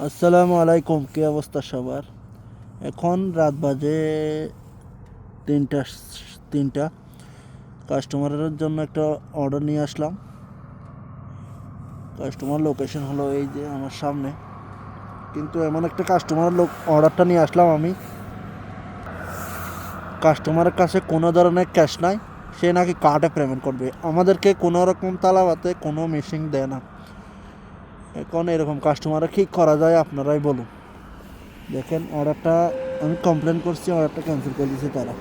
আসসালামু আলাইকুম, কী অবস্থা সবার? এখন রাত বাজে 3টা কাস্টমারের জন্য একটা অর্ডার নিয়ে আসলাম। কাস্টমার লোকেশন হলো এই যে আমার সামনে। কিন্তু এমন একটা অর্ডারটা নিয়ে আসলাম আমি, কাস্টমারের কাছে কোনো ধরনের ক্যাশ নাই, সে নাকি কার্ডে পেমেন্ট করবে। আমাদেরকে কোনো রকম তালাবাতে কোনো মেশিন দেয় না। এখন এরকম কাস্টমারে কী করা যায় আপনারাই বলুন। দেখেন, অর্ডারটা আমি কমপ্লেন করছি, অর্ডারটা ক্যান্সেল করে দিয়েছে তারা।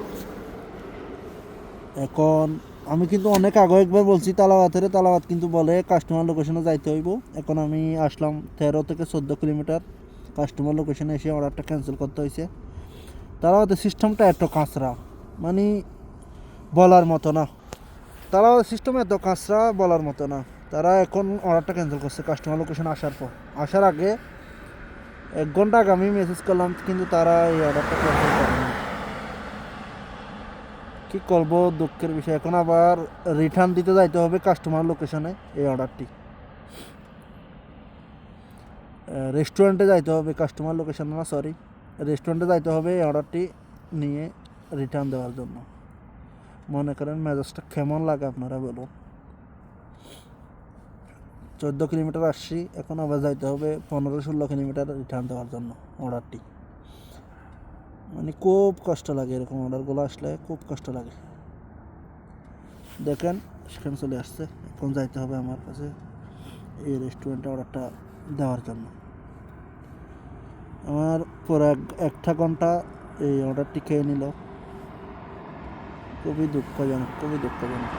এখন আমি কিন্তু অনেক আগে একবার বলছি তালাবাদ কিন্তু বলে কাস্টমার লোকেশনে যাইতে হইব। এখন আমি আসলাম 13 থেকে 14 কিলোমিটার, কাস্টমার লোকেশনে এসে অর্ডারটা ক্যান্সেল করতে হয়েছে। তালাবাদের সিস্টেমটা এত কাঁচরা, মানে বলার মতো না। তালাবাদের সিস্টেম এত কাঁচরা বলার মতো না। তারা এখন অর্ডারটা ক্যান্সেল করছে কাস্টমার লোকেশনে আসার আগে 1 ঘন্টা আগে আমি মেসেজ করলাম, কিন্তু তারা এই অর্ডারটা ক্যান্সেল করেনি। কী করবো, দুঃখের বিষয়। এখন আবার রিটার্ন দিতে যাইতে হবে কাস্টমার লোকেশনে। এই অর্ডারটি রেস্টুরেন্টে যাইতে হবে, কাস্টমার লোকেশনে না, সরি, রেস্টুরেন্টে যাইতে হবে এই অর্ডারটি নিয়ে রিটার্ন দেওয়ার জন্য। মনে করেন মেজাজটা কেমন লাগে আপনারা বলুন। 14 কিলোমিটার আসছি, এখন আবার যাইতে হবে 15-16 কিলোমিটার রিটার্ন দেওয়ার জন্য অর্ডারটি। মানে খুব কষ্ট লাগে, এরকম অর্ডারগুলো আসলে খুব কষ্ট লাগে। দেখেন, সেখানে চলে আসছে। এখন যাইতে হবে আমার কাছে এই রেস্টুরেন্টে অর্ডারটা দেওয়ার জন্য। আমার পুরো 1 ঘন্টা এই অর্ডারটি খেয়ে নিল। খুবই দুঃখজনক, খুবই দুঃখজনক।